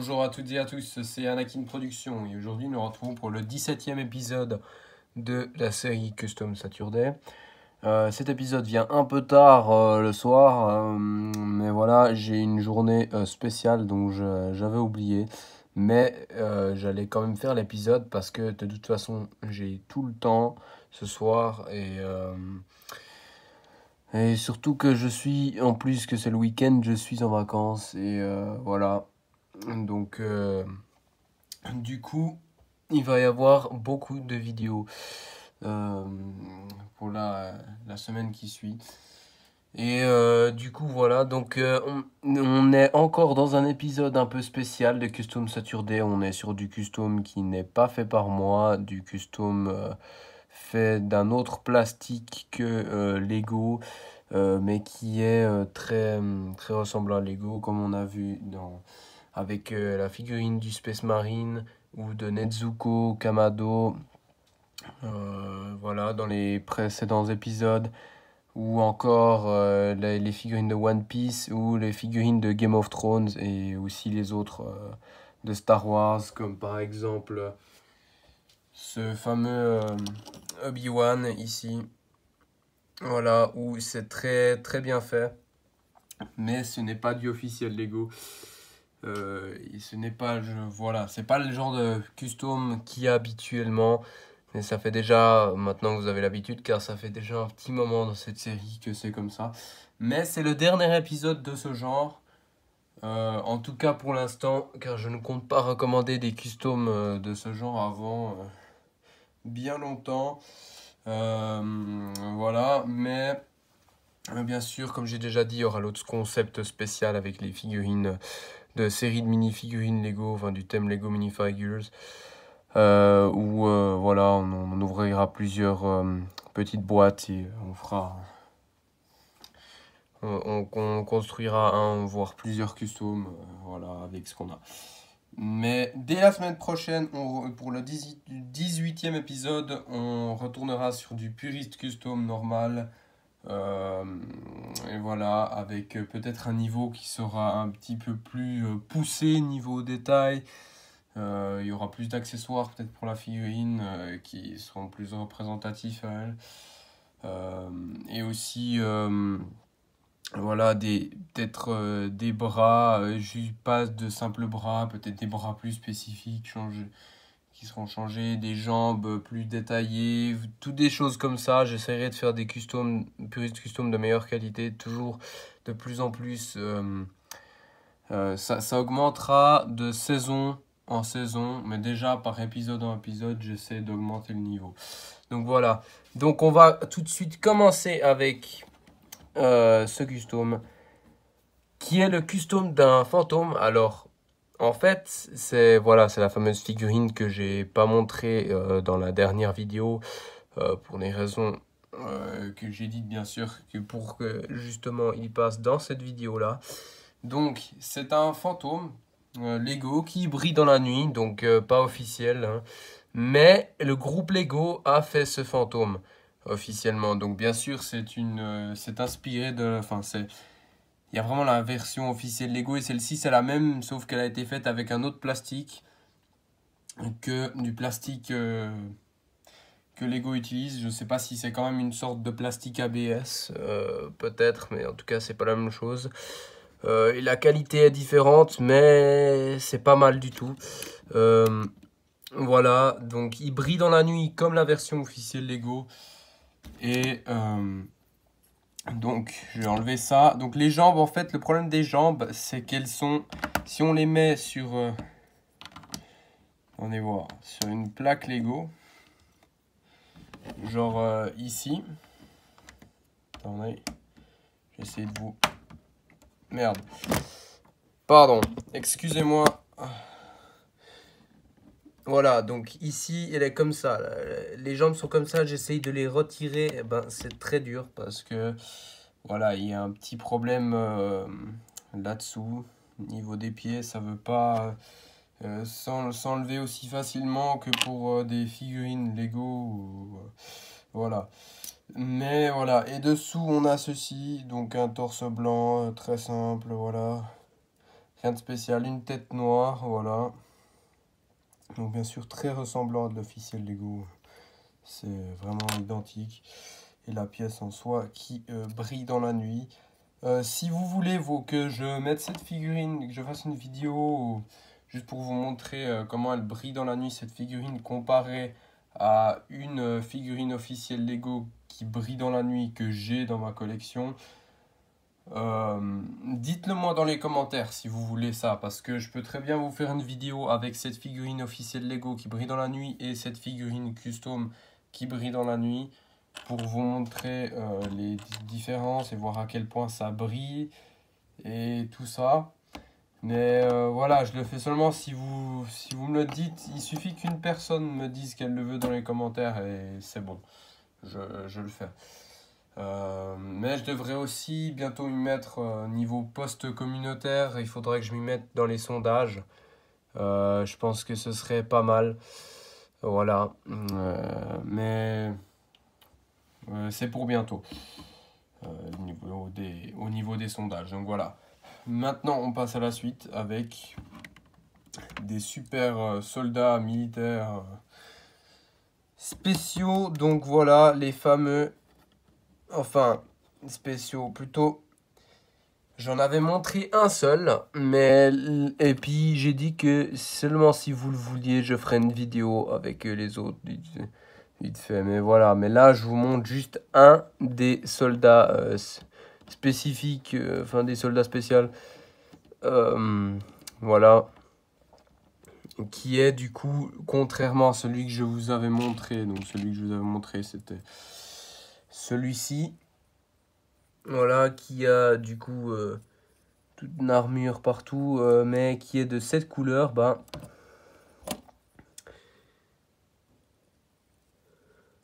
Bonjour à toutes et à tous, c'est Anakin Productions et aujourd'hui nous nous retrouvons pour le 17e épisode de la série Custom Saturday. Cet épisode vient un peu tard le soir, mais voilà, j'ai une journée spéciale dont j'avais oublié. Mais j'allais quand même faire l'épisode parce que de toute façon j'ai tout le temps ce soir et surtout que je suis, en plus que c'est le week-end, je suis en vacances et voilà. Donc, du coup, il va y avoir beaucoup de vidéos euh, pour la semaine qui suit. Et du coup, voilà. Donc, on est encore dans un épisode un peu spécial de Custom Saturday. On est sur du custom qui n'est pas fait par moi, du custom fait d'un autre plastique que Lego. Mais qui est très ressemblant à Lego, comme on a vu avec la figurine du Space Marine ou de Nezuko Kamado, voilà, dans les précédents épisodes, ou encore les figurines de One Piece ou les figurines de Game of Thrones et aussi les autres de Star Wars, comme par exemple ce fameux Obi-Wan ici. Voilà, où c'est très bien fait, mais ce n'est pas du officiel Lego. Et ce n'est pas, voilà, c'est pas le genre de custom qu'il y a habituellement. Mais ça fait déjà, maintenant que vous avez l'habitude, car ça fait déjà un petit moment dans cette série que c'est comme ça. Mais c'est le dernier épisode de ce genre. En tout cas pour l'instant, car je ne compte pas recommander des customs de ce genre avant bien longtemps. Voilà, mais bien sûr, comme j'ai déjà dit, il y aura l'autre concept spécial avec les figurines de série de mini-figurines Lego, enfin du thème Lego Minifigures, où voilà, on ouvrira plusieurs petites boîtes et on construira un, voire plusieurs customs, voilà, avec ce qu'on a. Mais dès la semaine prochaine, pour le 18e épisode, on retournera sur du puriste custom normal. Euh, et voilà, avec peut-être un niveau qui sera un petit peu plus poussé niveau détail. Il y aura plus d'accessoires peut-être pour la figurine qui seront plus représentatifs à elle. Et aussi, voilà, peut-être des bras, juste pas de simples bras, peut-être des bras plus spécifiques, qui seront changés, des jambes plus détaillées, toutes des choses comme ça. J'essaierai de faire des customs, puristes custom de meilleure qualité, toujours de plus en plus. Ça augmentera de saison en saison, mais déjà par épisode en épisode, j'essaie d'augmenter le niveau. Donc voilà. Donc on va tout de suite commencer avec ce custom, qui est le custom d'un fantôme. Alors, en fait, c'est voilà, c'est la fameuse figurine que j'ai pas montrée dans la dernière vidéo pour des raisons que j'ai dites bien sûr, que pour que justement il passe dans cette vidéo là. Donc, c'est un fantôme Lego qui brille dans la nuit, donc pas officiel, hein. Mais le groupe Lego a fait ce fantôme officiellement. Donc, bien sûr, c'est inspiré de, enfin, il y a vraiment la version officielle Lego et celle-ci c'est la même, sauf qu'elle a été faite avec un autre plastique que du plastique que Lego utilise. Je ne sais pas si c'est quand même une sorte de plastique ABS, peut-être, mais en tout cas c'est pas la même chose. Et la qualité est différente, mais c'est pas mal du tout. Voilà, donc il brille dans la nuit comme la version officielle Lego. Et donc je vais enlever ça. Donc les jambes, en fait, le problème des jambes, c'est qu'elles sont, si on les met sur, on est voir, sur une plaque Lego, genre ici. Attendez, j'essaie de vous... Merde. Pardon, excusez-moi. Voilà, donc ici, elle est comme ça. Les jambes sont comme ça, j'essaye de les retirer. Eh ben, c'est très dur parce que, voilà, il y a un petit problème là-dessous. Au niveau des pieds, ça veut pas s'enlever aussi facilement que pour des figurines Lego. Voilà. Mais voilà, et dessous, on a ceci. Donc un torse blanc, très simple, voilà. Rien de spécial, une tête noire, voilà. Donc bien sûr très ressemblant à de l'officiel Lego. C'est vraiment identique. Et la pièce en soi qui brille dans la nuit. Si vous voulez que je mette cette figurine, que je fasse une vidéo juste pour vous montrer comment elle brille dans la nuit, cette figurine comparée à une figurine officielle Lego qui brille dans la nuit que j'ai dans ma collection, dites-le moi dans les commentaires si vous voulez ça, parce que je peux très bien vous faire une vidéo avec cette figurine officielle Lego qui brille dans la nuit et cette figurine custom qui brille dans la nuit, pour vous montrer les différences et voir à quel point ça brille et tout ça. Mais voilà, je le fais seulement si vous me le dites. Il suffit qu'une personne me dise qu'elle le veut dans les commentaires et c'est bon, je le fais. Mais je devrais aussi bientôt m'y mettre niveau post communautaire. Il faudrait que je m'y mette dans les sondages. Je pense que ce serait pas mal. Voilà. Mais c'est pour bientôt. Au niveau des sondages. Donc voilà. Maintenant, on passe à la suite avec des super soldats militaires spéciaux. Donc voilà, les fameux... Enfin, spéciaux plutôt. J'en avais montré un seul, mais... Et puis j'ai dit que seulement si vous le vouliez, je ferai une vidéo avec les autres. Vite fait, mais voilà. Mais là, je vous montre juste un des soldats spécifiques, enfin des soldats spéciaux. Voilà. Qui est du coup, contrairement à celui que je vous avais montré. Donc celui que je vous avais montré, c'était celui-ci. Voilà, qui a du coup toute une armure partout, mais qui est de cette couleur. Ben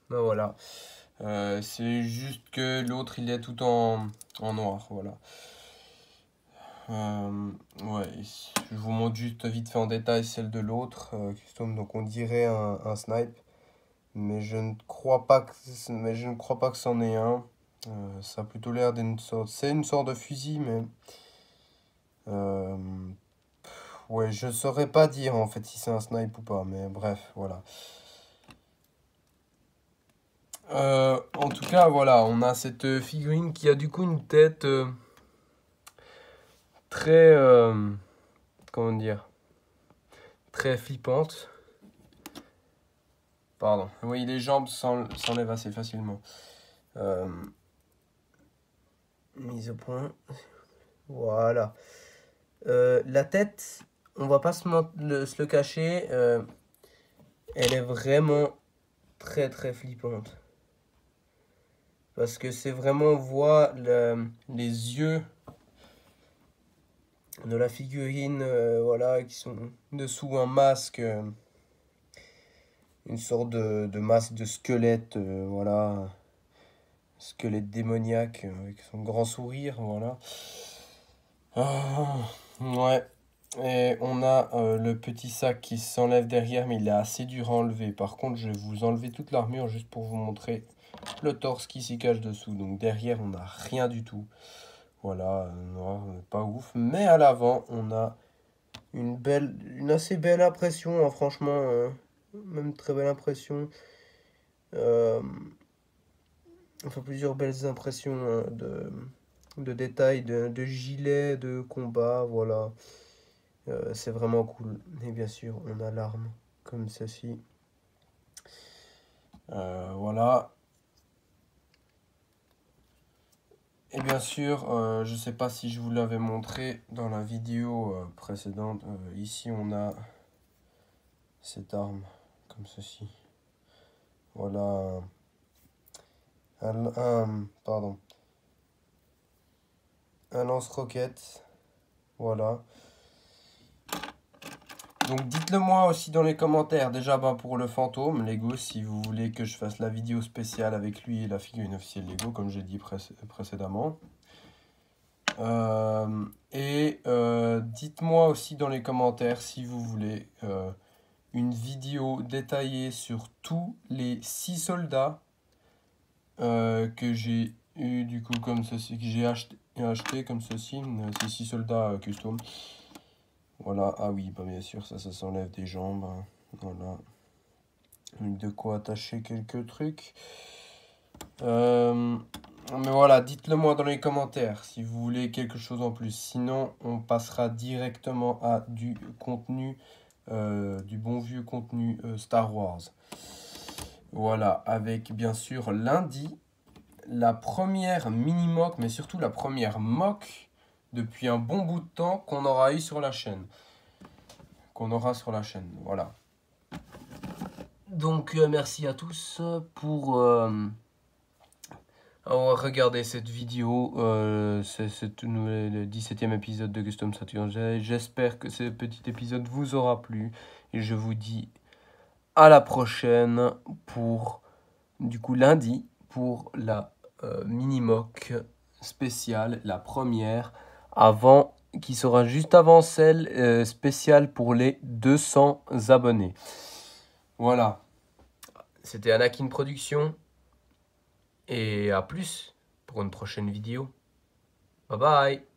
voilà. C'est juste que l'autre il est tout en noir, voilà. Ouais, je vous montre juste vite fait en détail celle de l'autre custom. Donc on dirait un snipe, mais je ne crois pas que c'en est un. Ça a plutôt l'air d'une sorte, c'est une sorte de fusil, mais ouais, je saurais pas dire en fait si c'est un snipe ou pas, mais bref, voilà. En tout cas, voilà, on a cette figurine qui a du coup une tête très, comment dire, très flippante. Pardon. Oui, les jambes s'enlèvent assez facilement. Mise au point. Voilà. La tête, on va pas se le cacher, elle est vraiment très très flippante. Parce que c'est vraiment, on voit les yeux de la figurine, voilà, qui sont dessous un masque, une sorte de masque de squelette, voilà, squelette démoniaque avec son grand sourire, voilà. Ouais. Et on a le petit sac qui s'enlève derrière, mais il est assez dur à enlever. Par contre, je vais vous enlever toute l'armure juste pour vous montrer le torse qui s'y cache dessous. Donc derrière, on n'a rien du tout. Voilà, noir, pas ouf. Mais à l'avant, on a une assez belle impression, hein, franchement. Même très belle impression. Enfin, plusieurs belles impressions hein, de détails, de gilets, de combat, voilà. C'est vraiment cool. Et bien sûr, on a l'arme comme ceci. Voilà. Et bien sûr, je ne sais pas si je vous l'avais montré dans la vidéo précédente. Ici, on a cette arme comme ceci. Voilà. Pardon. Un lance-roquette. Voilà. Donc dites-le moi aussi dans les commentaires, déjà pour le fantôme Lego, si vous voulez que je fasse la vidéo spéciale avec lui et la figurine officielle Lego, comme j'ai dit précédemment. Dites-moi aussi dans les commentaires si vous voulez une vidéo détaillée sur tous les 6 soldats que j'ai eu du coup comme ceci, que j'ai acheté comme ceci, ces 6 soldats custom. Voilà, ah oui, bah bien sûr, ça s'enlève des jambes. Hein. Voilà. De quoi attacher quelques trucs. Mais voilà, dites-le moi dans les commentaires si vous voulez quelque chose en plus. Sinon, on passera directement à du contenu, du bon vieux contenu Star Wars. Voilà, avec bien sûr lundi, la première mini-mock, mais surtout la première mock depuis un bon bout de temps qu'on aura eu sur la chaîne. Voilà. Donc, merci à tous pour avoir regardé cette vidéo. C'est le 17e épisode de Custom Saturn. J'espère que ce petit épisode vous aura plu. Et je vous dis à la prochaine pour, du coup, lundi, pour la mini-mock spéciale, la première, qui sera juste avant celle spéciale pour les 200 abonnés. Voilà. C'était Anakin Production. Et à plus pour une prochaine vidéo. Bye bye.